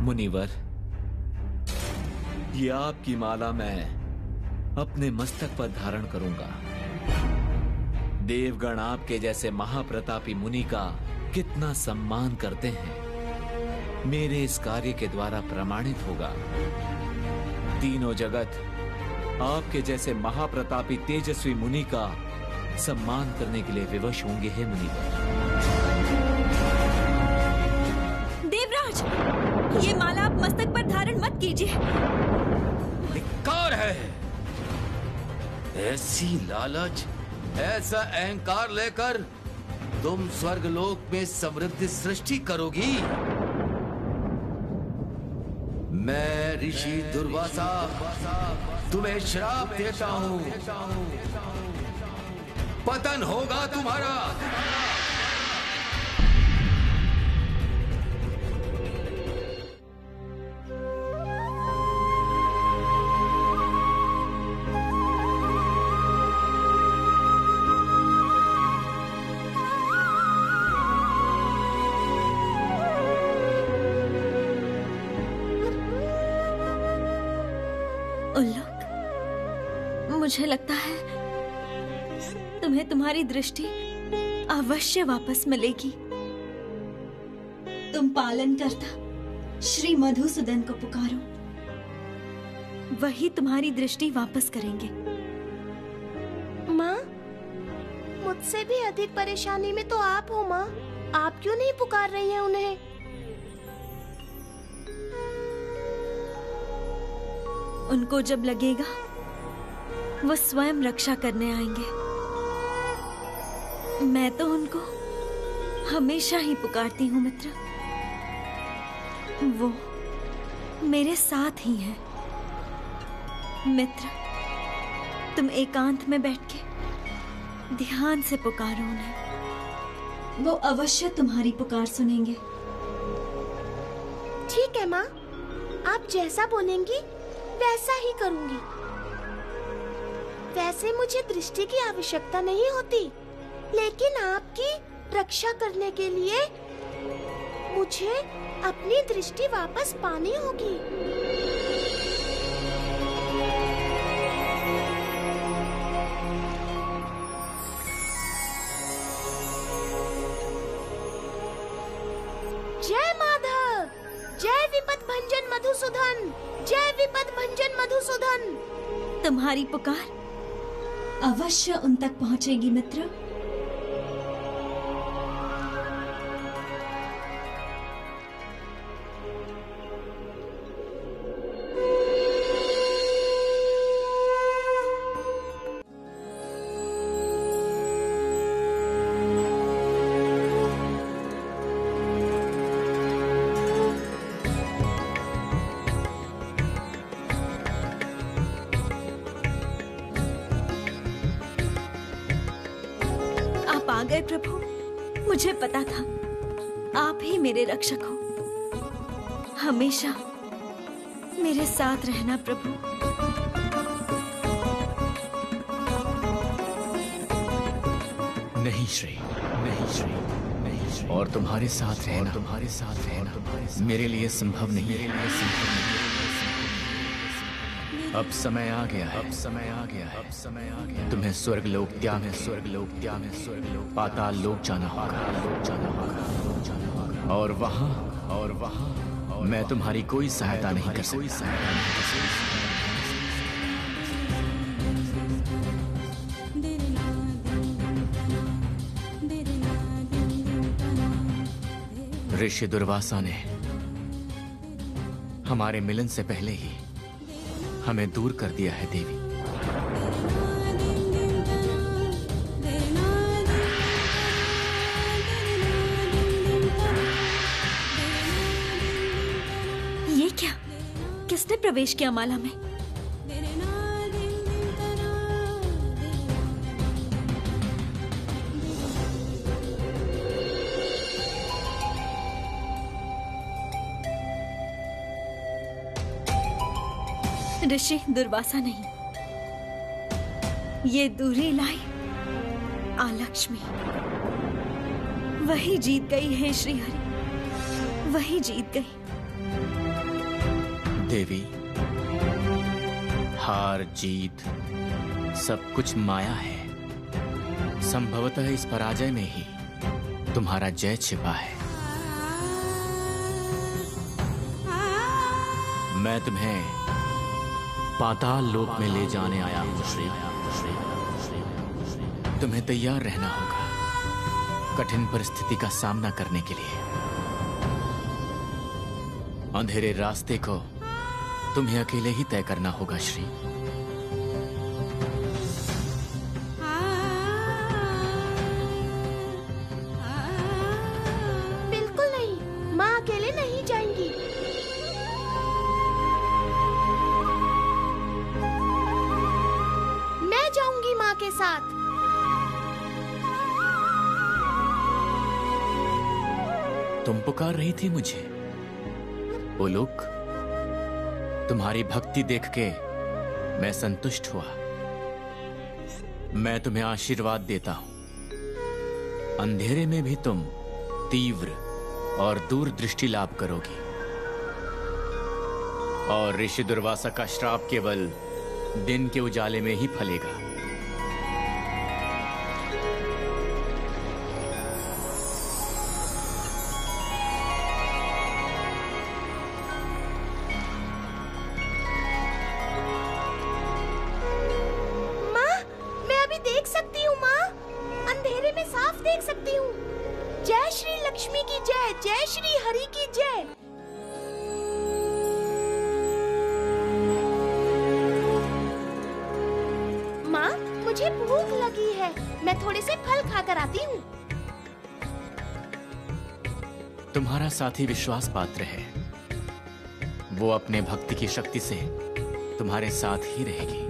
मुनिवर, ये आपकी माला मैं अपने मस्तक पर धारण करूंगा। देवगण आपके जैसे महाप्रतापी मुनि का कितना सम्मान करते हैं, मेरे इस कार्य के द्वारा प्रमाणित होगा। तीनों जगत आपके जैसे महाप्रतापी तेजस्वी मुनि का सम्मान करने के लिए विवश होंगे। हे मुनिवर। देवराज, ये माला आप मस्तक पर धारण मत कीजिए। धिक्कार है, ऐसी लालच, ऐसा अहंकार लेकर तुम स्वर्गलोक में समृद्धि सृष्टि करोगी। मैं ऋषि दुर्वासा तुम्हें श्राप देता हूं, पतन होगा तुम्हारा। उल्लुक, मुझे लगता है तुम्हें तुम्हारी दृष्टि अवश्य वापस मिलेगी। तुम पालन करता श्री मधुसूदन को पुकारो, वही तुम्हारी दृष्टि वापस करेंगे। माँ, मुझसे भी अधिक परेशानी में तो आप हो माँ। आप क्यों नहीं पुकार रही हैं उन्हें? उनको जब लगेगा वो स्वयं रक्षा करने आएंगे। मैं तो उनको हमेशा ही पुकारती हूँ मित्र। वो मेरे साथ ही हैं। मित्र, तुम एकांत में बैठ के ध्यान से पुकारो उन्हें, वो अवश्य तुम्हारी पुकार सुनेंगे। ठीक है माँ, आप जैसा बोलेंगी वैसा ही करूंगी। वैसे मुझे दृष्टि की आवश्यकता नहीं होती, लेकिन आपकी रक्षा करने के लिए मुझे अपनी दृष्टि वापस पानी होगी। जय माधव, जय विपद भंजन मधुसूदन, जय विपद भंजन मधुसूदन। तुम्हारी पुकार अवश्य उन तक पहुंचेगी मित्र। आ गए प्रभु, मुझे पता था आप ही मेरे रक्षक हो। हमेशा मेरे साथ रहना प्रभु। नहीं श्री, नहीं श्री, नहीं श्री। और तुम्हारे साथ रहना, तुम्हारे साथ रहना मेरे लिए संभव नहीं, मेरे लिए संभव नहीं। अब समय आ गया है, अब समय आ गया है, अब समय आ गया। तुम्हें स्वर्गलोक त्याग है, स्वर्गलोक त्याग है, स्वर्गलोक पाताल लोक जाना होगा, लोक जाना होगा। और वहाँ मैं तुम्हारी कोई सहायता नहीं कर सकता, कोई सहायता नहीं कर सकता। ऋषि दुर्वासा ने हमारे मिलन से पहले ही हमें दूर कर दिया है देवी। ये क्या? किसने प्रवेश किया माला में? ऋषि दुर्वासा नहीं, ये दूरी लाई आलक्ष्मी। वही जीत गई है श्रीहरि, वही जीत गई। देवी, हार जीत सब कुछ माया है। संभवतः इस पराजय में ही तुम्हारा जय छिपा है। मैं तुम्हें पाताल लोक में ले जाने आया हूं श्री। तुम्हें तैयार रहना होगा कठिन परिस्थिति का सामना करने के लिए। अंधेरे रास्ते को तुम्हें अकेले ही तय करना होगा श्री। बिल्कुल नहीं, माँ अकेले नहीं जाएंगी। मैं जाऊंगी माँ के साथ। तुम पुकार रही थी मुझे उलूक। तुम्हारी भक्ति देख के मैं संतुष्ट हुआ। मैं तुम्हें आशीर्वाद देता हूं। अंधेरे में भी तुम तीव्र और दूरदृष्टि लाभ करोगी और ऋषि दुर्वासा का श्राप केवल दिन के उजाले में ही फलेगा। जय श्री लक्ष्मी की जय, जय श्री हरि की जय। माँ, मुझे भूख लगी है, मैं थोड़े से फल खाकर आती हूँ। तुम्हारा साथी विश्वास पात्र है। वो अपने भक्ति की शक्ति से तुम्हारे साथ ही रहेगी,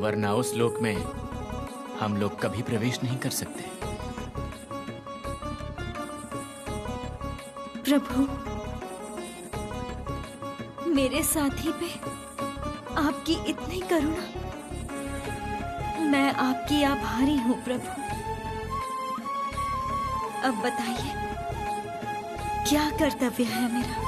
वरना उस लोक में हम लोग कभी प्रवेश नहीं कर सकते। प्रभु, मेरे साथी पे आपकी इतनी करुणा, मैं आपकी आभारी हूँ प्रभु। अब बताइए क्या कर्तव्य है मेरा?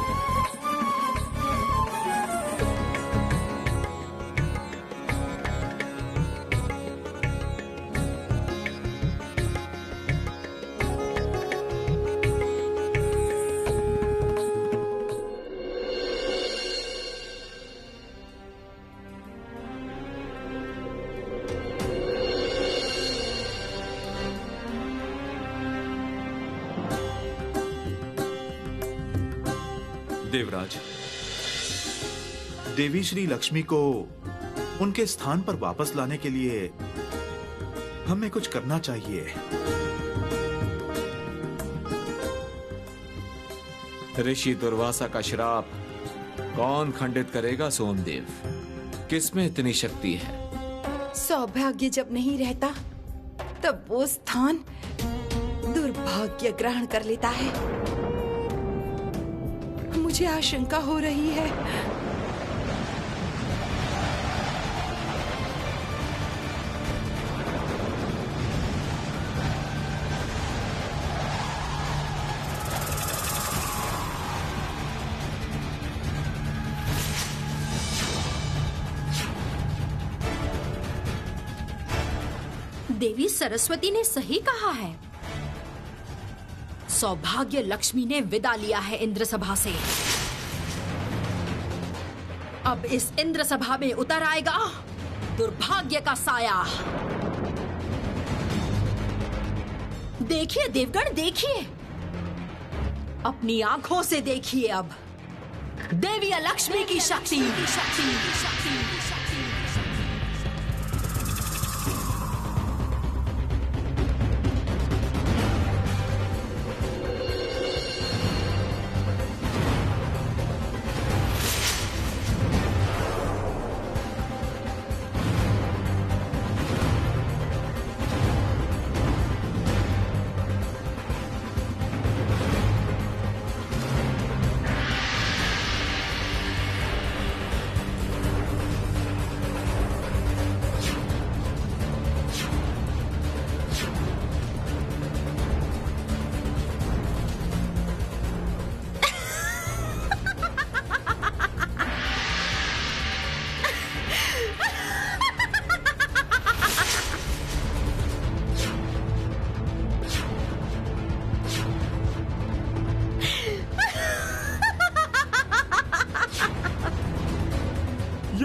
देवराज, देवी श्री लक्ष्मी को उनके स्थान पर वापस लाने के लिए हमें कुछ करना चाहिए। ऋषि दुर्वासा का श्राप कौन खंडित करेगा सोमदेव? किसमें इतनी शक्ति है? सौभाग्य जब नहीं रहता तब वो स्थान दुर्भाग्य ग्रहण कर लेता है। मुझे आशंका हो रही है। देवी सरस्वती ने सही कहा है। सौभाग्य लक्ष्मी ने विदा लिया है इंद्र सभा से। अब इस इंद्र सभा में उतर आएगा दुर्भाग्य का साया। देखिए देवगण, देखिए, अपनी आंखों से देखिए अब देवी लक्ष्मी की शक्ति।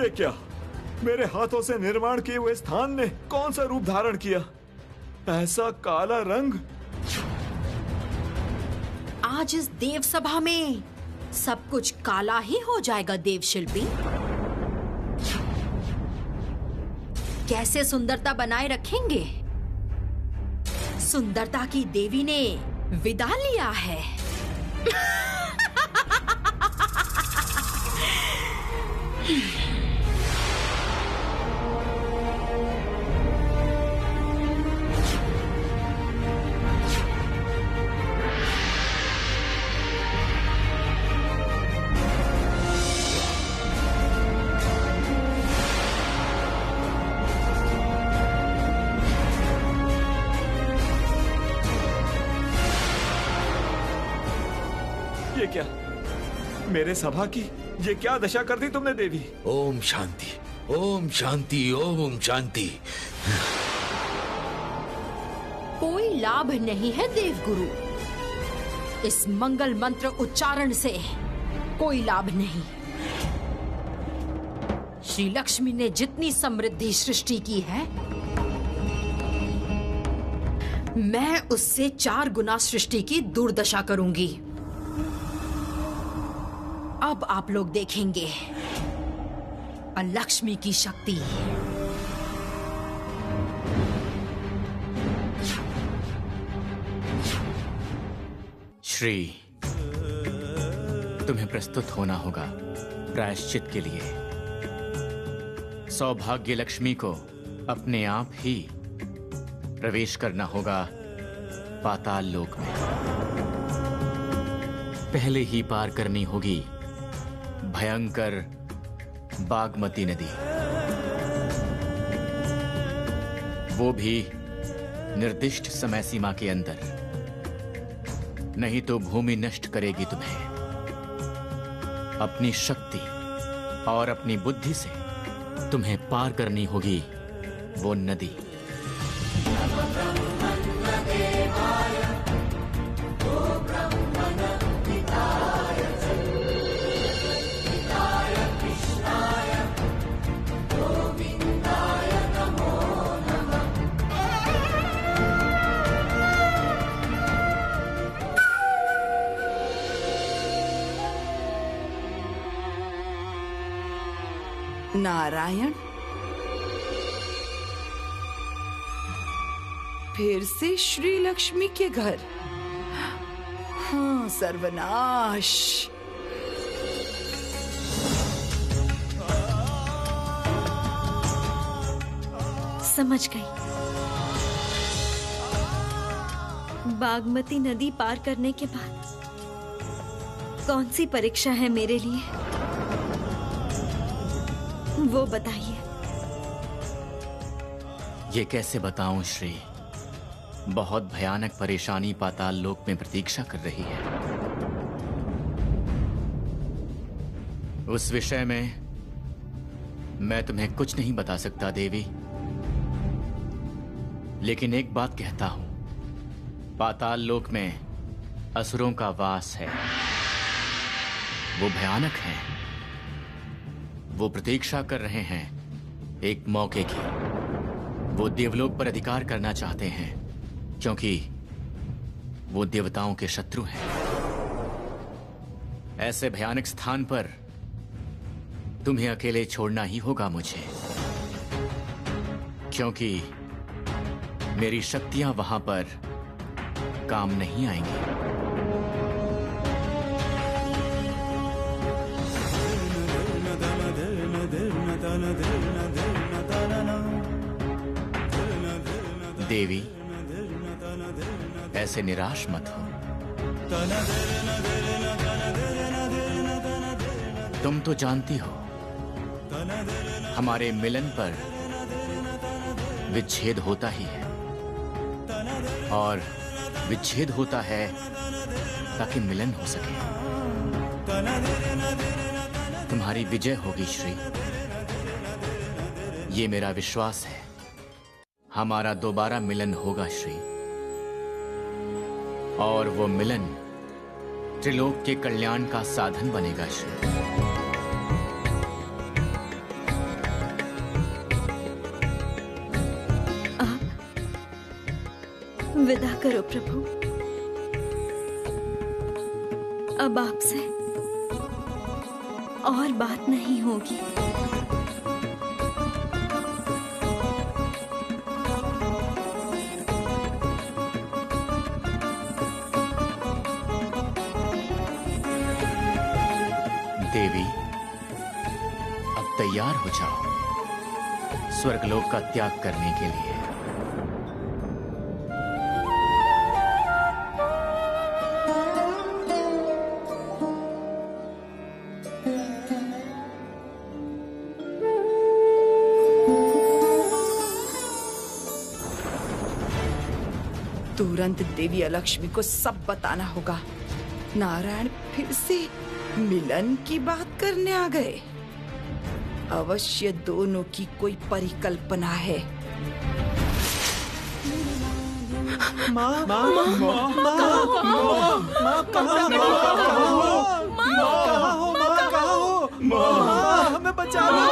ये क्या? मेरे हाथों से निर्माण किए हुए स्थान ने कौन सा रूप धारण किया? ऐसा काला रंग। आज इस देव सभा में सब कुछ काला ही हो जाएगा देव शिल्पी। कैसे सुंदरता बनाए रखेंगे? सुंदरता की देवी ने विदा लिया है। ये क्या? मेरे सभा की ये क्या दशा कर दी तुमने देवी? ओम शांति, ओम शांति, ओम शांति। कोई लाभ नहीं है देवगुरु। इस मंगल मंत्र उच्चारण से कोई लाभ नहीं। श्री लक्ष्मी ने जितनी समृद्धि सृष्टि की है, मैं उससे 4 गुना सृष्टि की दुर्दशा करूंगी। अब आप लोग देखेंगे लक्ष्मी की शक्ति। श्री, तुम्हें प्रस्तुत होना होगा प्रायश्चित के लिए। सौभाग्य लक्ष्मी को अपने आप ही प्रवेश करना होगा पाताल लोक में। पहले ही पार करनी होगी भयंकर बागमती नदी, वो भी निर्दिष्ट समय सीमा के अंदर, नहीं तो भूमि नष्ट करेगी तुम्हें। अपनी शक्ति और अपनी बुद्धि से तुम्हें पार करनी होगी वो नदी। नारायण, फिर से श्री लक्ष्मी के घर। हाँ, सर्वनाश। समझ गई। बागमती नदी पार करने के बाद कौन सी परीक्षा है मेरे लिए, वो बताइए। ये कैसे बताऊं श्री, बहुत भयानक परेशानी पाताल लोक में प्रतीक्षा कर रही है। उस विषय में मैं तुम्हें कुछ नहीं बता सकता देवी, लेकिन एक बात कहता हूं, पाताल लोक में असुरों का वास है। वो भयानक हैं। वो प्रतीक्षा कर रहे हैं एक मौके की। वो देवलोक पर अधिकार करना चाहते हैं, क्योंकि वो देवताओं के शत्रु हैं। ऐसे भयानक स्थान पर तुम्हें अकेले छोड़ना ही होगा मुझे, क्योंकि मेरी शक्तियां वहां पर काम नहीं आएंगी। देवी, ऐसे निराश मत हो। तुम तो जानती हो, हमारे मिलन पर विच्छेद होता ही है, और विच्छेद होता है ताकि मिलन हो सके। तुम्हारी विजय होगी श्री, ये मेरा विश्वास है। हमारा दोबारा मिलन होगा श्री, और वो मिलन त्रिलोक के कल्याण का साधन बनेगा श्री। विदा करो प्रभु। अब आपसे और बात नहीं होगी। देवी, अब तैयार हो जाओ स्वर्गलोक का त्याग करने के लिए। तुरंत देवी अलक्ष्मी को सब बताना होगा। नारायण फिर से मिलन की बात करने आ गए। अवश्य दोनों की कोई परिकल्पना है। हमें बचा लो।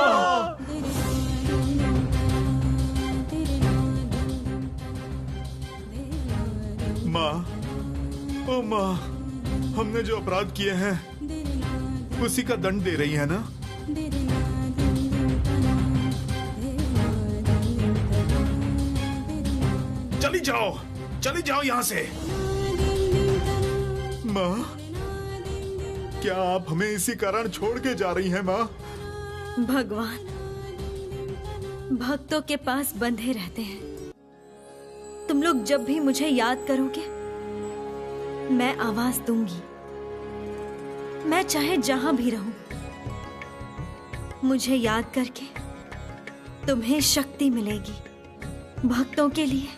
माँ, ओ माँ, हमने जो अपराध किए हैं उसी का दंड दे रही है ना? चली जाओ यहाँ से। माँ, क्या आप हमें इसी कारण छोड़ के जा रही हैं माँ? भगवान भक्तों के पास बंधे रहते हैं। तुम लोग जब भी मुझे याद करोगे मैं आवाज दूंगी। मैं चाहे जहां भी रहूं, मुझे याद करके तुम्हें शक्ति मिलेगी। भक्तों के लिए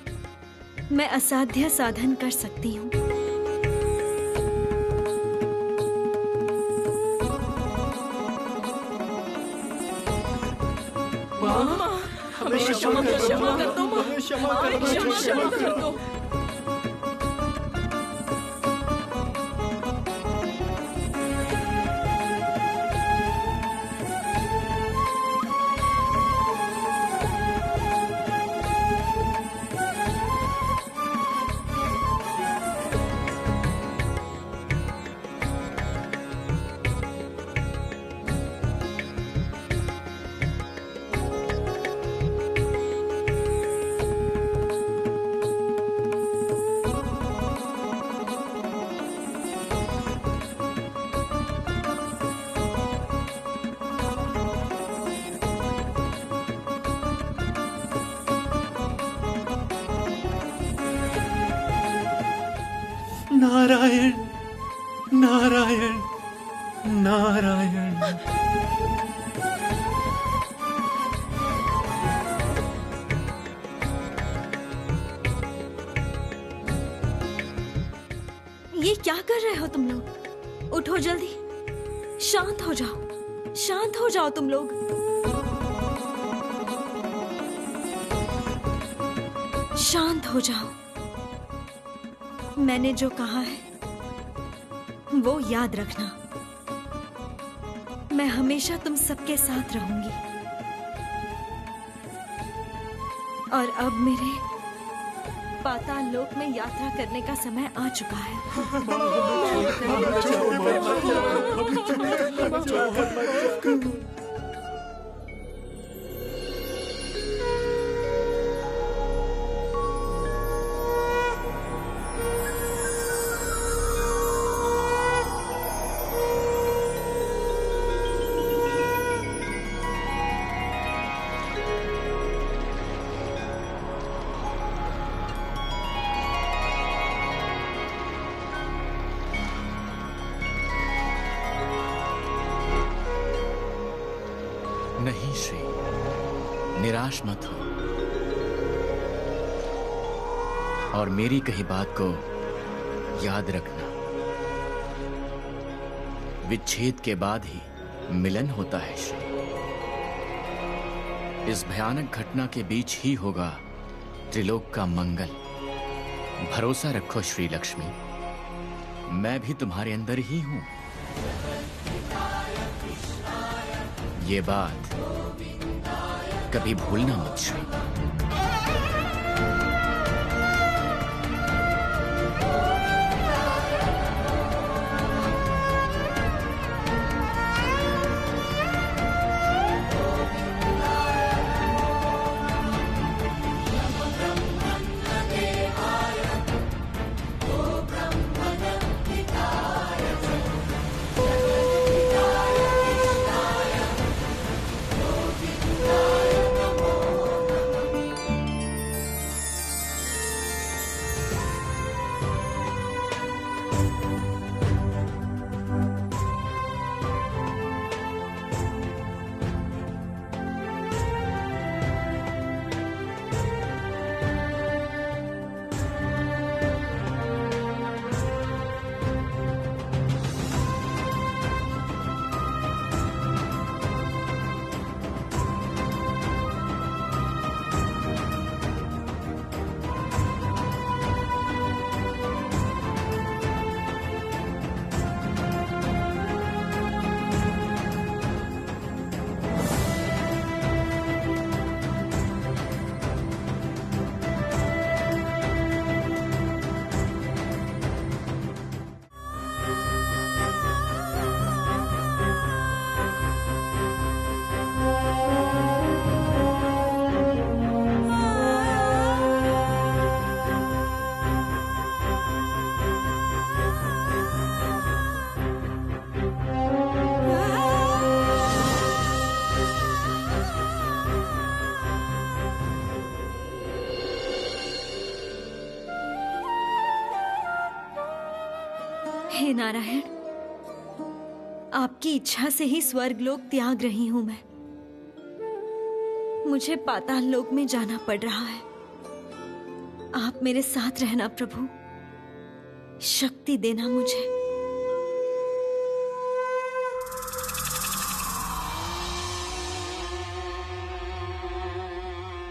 मैं असाध्य साधन कर सकती हूँ। हमें क्षमा कर दो। क्षमा कर दो। नारायण नारायण नारायण। ये क्या कर रहे हो तुम लोग? उठो जल्दी, शांत हो जाओ, शांत हो जाओ तुम लोग। शांत हो जाओ। मैंने जो कहा है वो याद रखना। मैं हमेशा तुम सबके साथ रहूंगी। और अब मेरे पाताल लोक में यात्रा करने का समय आ चुका है। नहीं श्री, निराश मत हो और मेरी कही बात को याद रखना। विच्छेद के बाद ही मिलन होता है श्री। इस भयानक घटना के बीच ही होगा त्रिलोक का मंगल। भरोसा रखो श्री लक्ष्मी, मैं भी तुम्हारे अंदर ही हूं। ये बात कभी भूलना मत श्री। हे नारायण, आपकी इच्छा से ही स्वर्गलोक त्याग रही हूं मैं। मुझे पाताल लोक में जाना पड़ रहा है। आप मेरे साथ रहना प्रभु, शक्ति देना मुझे।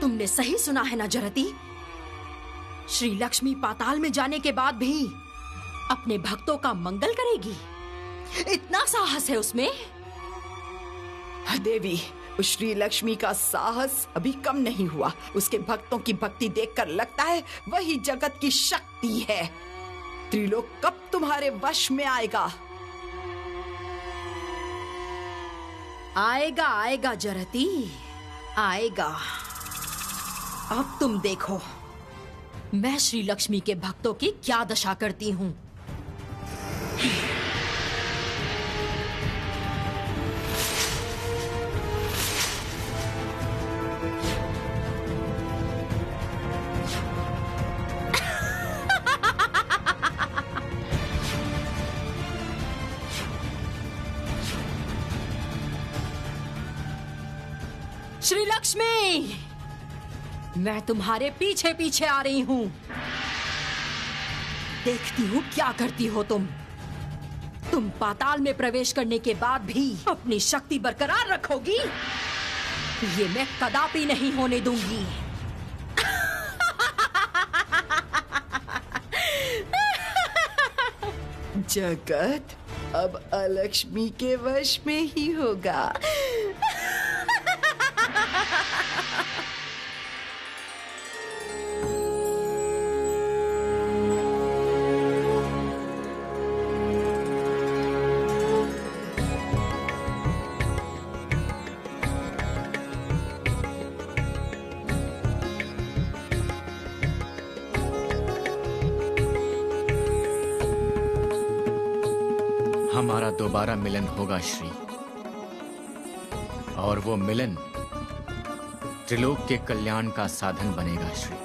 तुमने सही सुना है ना जरती? श्री लक्ष्मी पाताल में जाने के बाद भी अपने भक्तों का मंगल करेगी। इतना साहस है उसमें। देवी, श्री लक्ष्मी का साहस अभी कम नहीं हुआ। उसके भक्तों की भक्ति देखकर लगता है वही जगत की शक्ति है। त्रिलोक कब तुम्हारे वश में आएगा? आएगा आएगा जरती, आएगा। अब तुम देखो मैं श्री लक्ष्मी के भक्तों की क्या दशा करती हूँ। श्री लक्ष्मी, मैं तुम्हारे पीछे पीछे आ रही हूं। देखती हूं क्या करती हो तुम। तुम पाताल में प्रवेश करने के बाद भी अपनी शक्ति बरकरार रखोगी, ये मैं कदापि नहीं होने दूंगी। जगत अब अलक्ष्मी के वश में ही होगा। हमारा दोबारा मिलन होगा श्री, और वो मिलन त्रिलोक के कल्याण का साधन बनेगा श्री।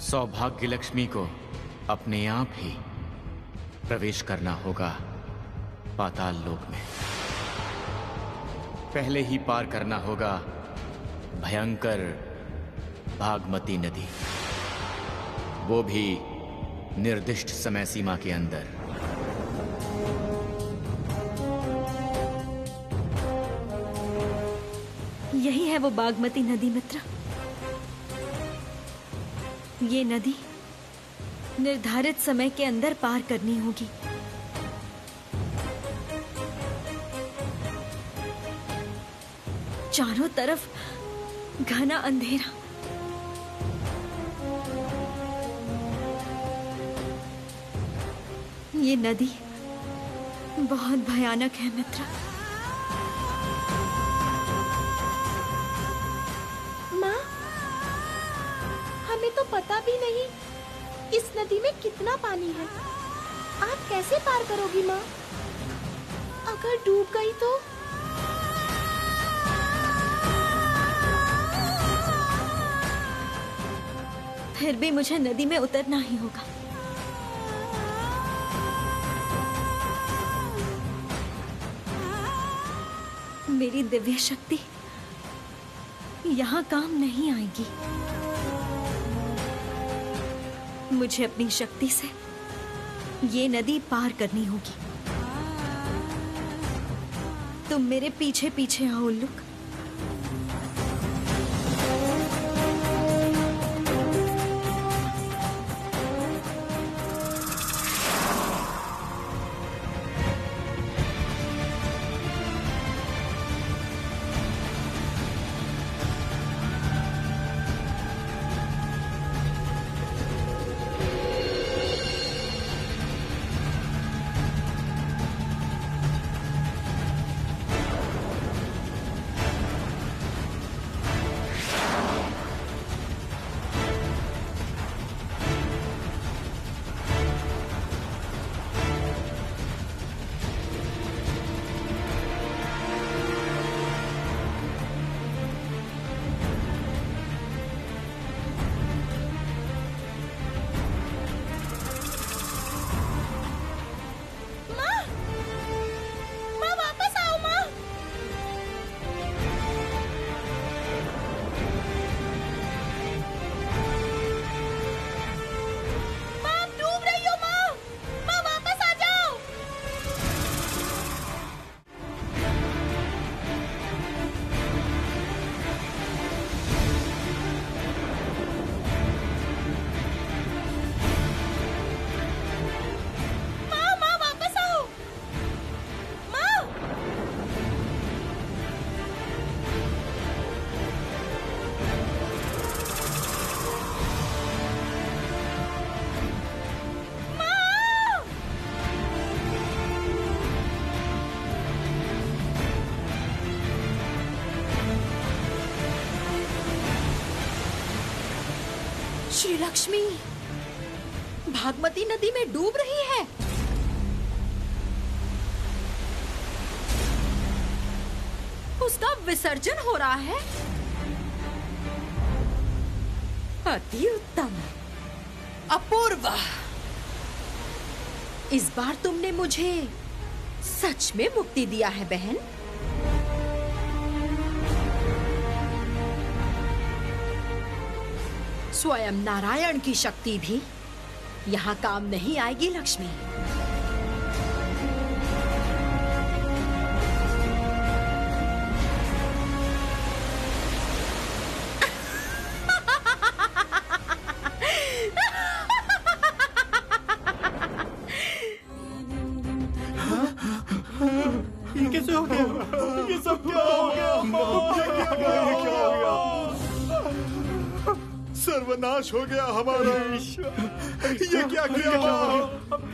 सौभाग्य लक्ष्मी को अपने आप ही प्रवेश करना होगा पाताल लोक में। पहले ही पार करना होगा भयंकर भागमती नदी, वो भी निर्दिष्ट समय सीमा के अंदर। यही है वो बागमती नदी मित्र। ये नदी निर्धारित समय के अंदर पार करनी होगी। चारों तरफ घना अंधेरा, ये नदी बहुत भयानक है मित्र। माँ, हमें तो पता भी नहीं इस नदी में कितना पानी है। आप कैसे पार करोगी माँ? अगर डूब गई तो? फिर भी मुझे नदी में उतरना ही होगा। मेरी दिव्य शक्ति यहाँ काम नहीं आएगी। मुझे अपनी शक्ति से ये नदी पार करनी होगी। तुम मेरे पीछे पीछे आओ उल्लुक। श्री लक्ष्मी भागमती नदी में डूब रही है। उसका विसर्जन हो रहा है। अति उत्तम, अपूर्व। इस बार तुमने मुझे सच में मुक्ति दिया है बहन। स्वयं नारायण की शक्ति भी यहाँ काम नहीं आएगी लक्ष्मी। ये कैसे हो गया? ये सब क्या हो गया? ये क्या हो गया? सर्वनाश हो गया हमारा। ये क्या किया माँ?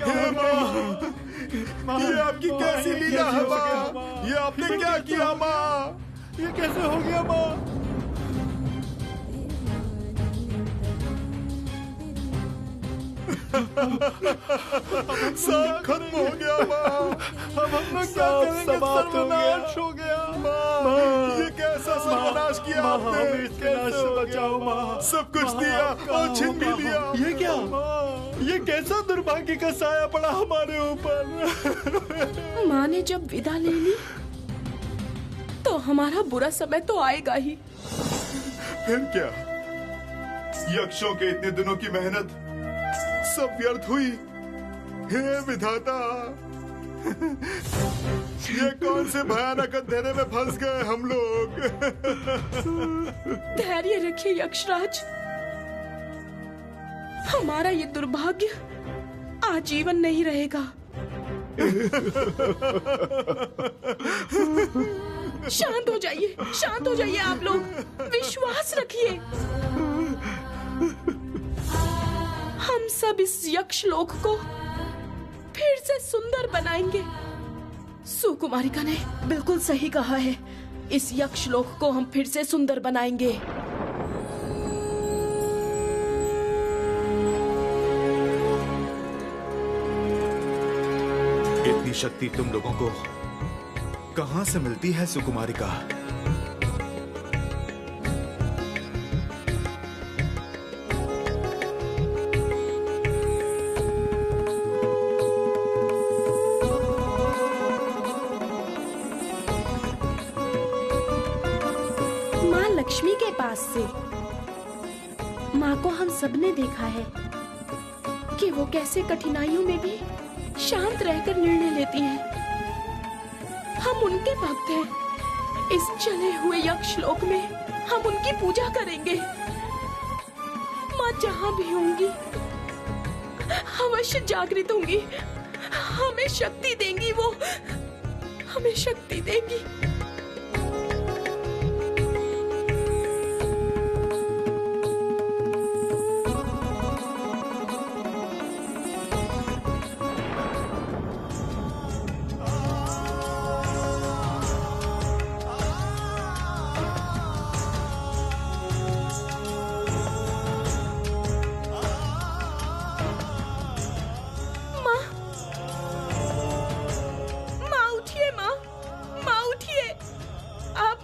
हे माँ, ये आपकी कैसी लीला है माँ? ये आपने क्या किया माँ? ये कैसे हो गया माँ? सब खत्म हो गया माँ। हम अपना क्या करेंगे? सर्वनाश हो गया। ये कैसा सर्वनाश किया आपने? विनाश से बचाओ माँ। सब कुछ दिया और छीन भी लिया। ये क्या? ये कैसा दुर्भाग्य का साया पड़ा हमारे ऊपर। माँ ने जब विदा ले ली तो हमारा बुरा समय तो आएगा ही। फिर क्या? यक्षों के इतने दिनों की मेहनत सब व्यर्थ हुई। हे विधाता, ये कौन से भयानक अंधेरे में फंस गए हम लोग। धैर्य रखिए यक्षराज, हमारा ये दुर्भाग्य आजीवन नहीं रहेगा। शांत हो जाइए, शांत हो जाइए आप लोग, विश्वास रखिए। हम सब इस यक्ष लोक को फिर से सुंदर बनाएंगे। सुकुमारिका ने बिल्कुल सही कहा है, इस यक्ष लोक को हम फिर से सुंदर बनाएंगे। इतनी शक्ति तुम लोगों को कहां से मिलती है सुकुमारिका? माँ लक्ष्मी के पास से। माँ को हम सबने देखा है कि वो कैसे कठिनाइयों में भी शांत रहकर निर्णय लेती हैं। हम उनके भक्त हैं। इस चले हुए यक्ष लोक में हम उनकी पूजा करेंगे। माँ जहाँ भी होंगी अवश्य जागृत होंगी, हमें शक्ति देंगी, वो हमें शक्ति देंगी।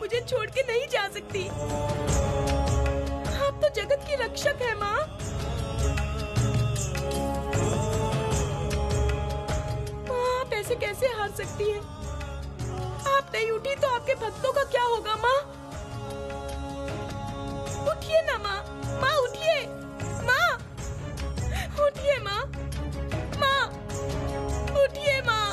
मुझे छोड़ के नहीं जा सकती। आप तो जगत की रक्षक है माँ। आप ऐसे कैसे हार सकती हैं? आप नहीं उठी तो आपके भक्तों का क्या होगा माँ? उठिए ना माँ, माँ उठिए, माँ उठिए, माँ माँ उठिए माँ।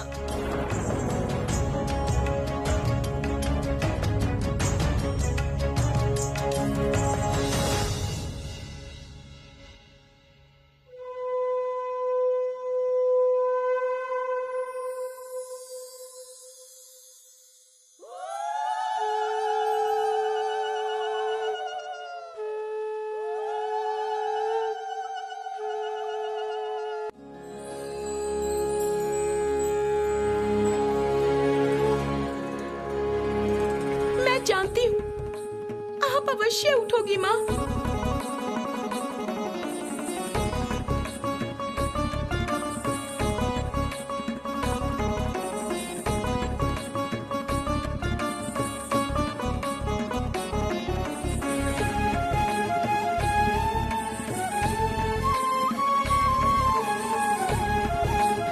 जानती हूँ आप अवश्य उठोगी माँ।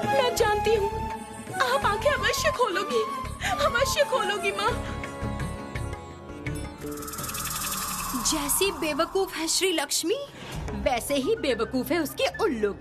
मैं जानती हूँ आप आंखें अवश्य खोलोगी माँ। जैसी बेवकूफ है श्री लक्ष्मी, वैसे ही बेवकूफ है उसके उल्लूक।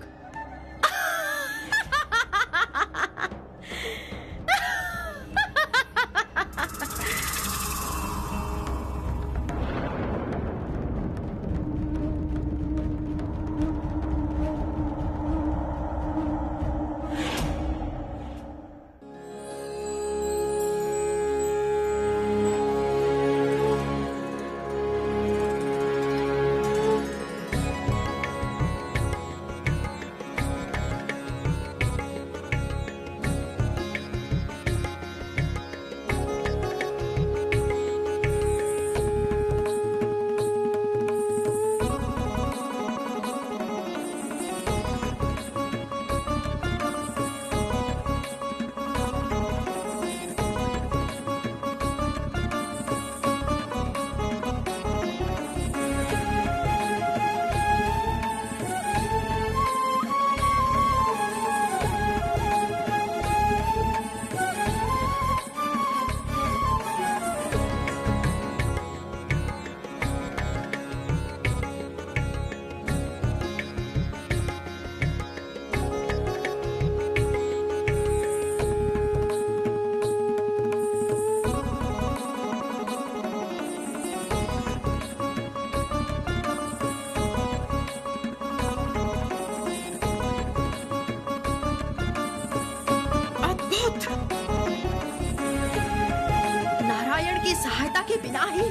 की सहायता के बिना ही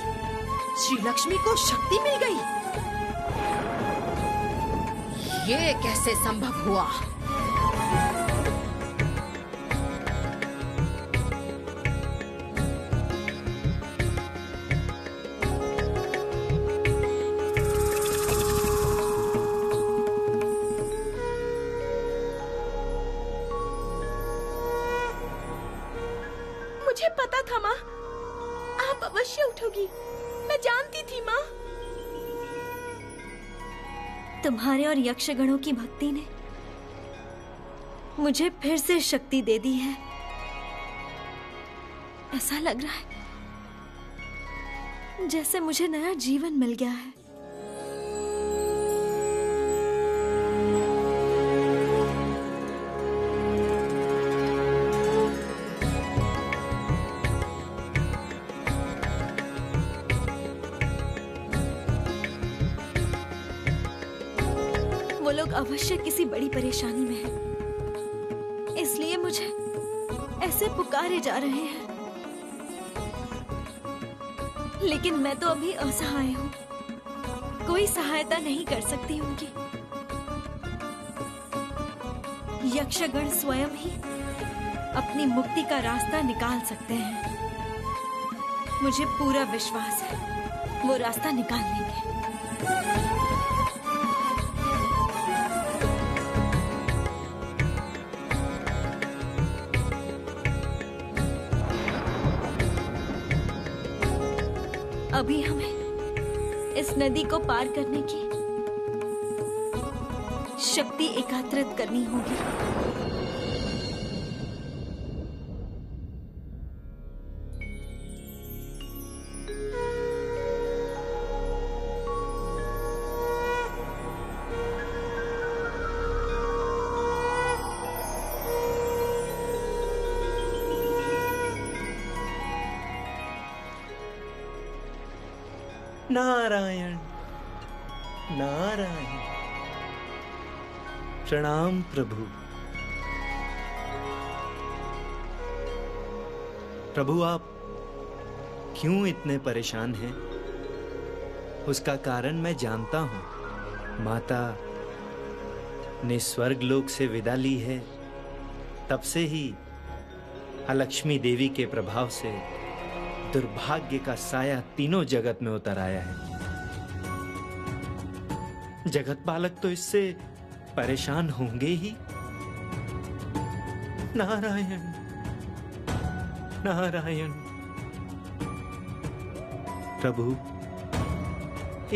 श्री लक्ष्मी को शक्ति मिल गई। ये कैसे संभव हुआ? मुझे पता था माँ, आप अवश्य उठोगी। मैं जानती थी माँ। तुम्हारे और यक्षगणों की भक्ति ने मुझे फिर से शक्ति दे दी है। ऐसा लग रहा है जैसे मुझे नया जीवन मिल गया है। लोग अवश्य किसी बड़ी परेशानी में हैं, इसलिए मुझे ऐसे पुकारे जा रहे हैं। लेकिन मैं तो अभी असहाय हूँ, कोई सहायता नहीं कर सकती उनकी। यक्षगण स्वयं ही अपनी मुक्ति का रास्ता निकाल सकते हैं। मुझे पूरा विश्वास है वो रास्ता निकाल लेंगे। अभी हमें इस नदी को पार करने की शक्ति एकत्रित करनी होगी। नारायण नारायण। प्रणाम प्रभु। प्रभु, आप क्यों इतने परेशान हैं? उसका कारण मैं जानता हूं। माता ने स्वर्ग लोक से विदा ली है, तब से ही अलक्ष्मी देवी के प्रभाव से दुर्भाग्य का साया तीनों जगत में उतर आया है। जगत बालक तो इससे परेशान होंगे ही। नारायण नारायण। प्रभु,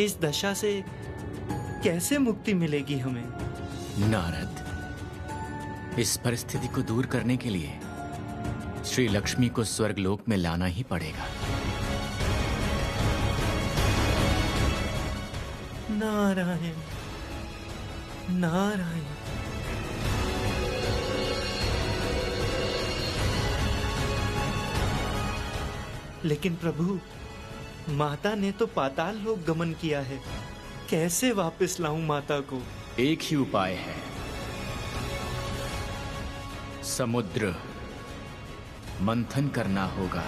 इस दशा से कैसे मुक्ति मिलेगी हमें? नारद, इस परिस्थिति को दूर करने के लिए श्री लक्ष्मी को स्वर्गलोक में लाना ही पड़ेगा। नारायण नारायण। लेकिन प्रभु, माता ने तो पाताल लोक गमन किया है, कैसे वापस लाऊं माता को? एक ही उपाय है, समुद्र मंथन करना होगा।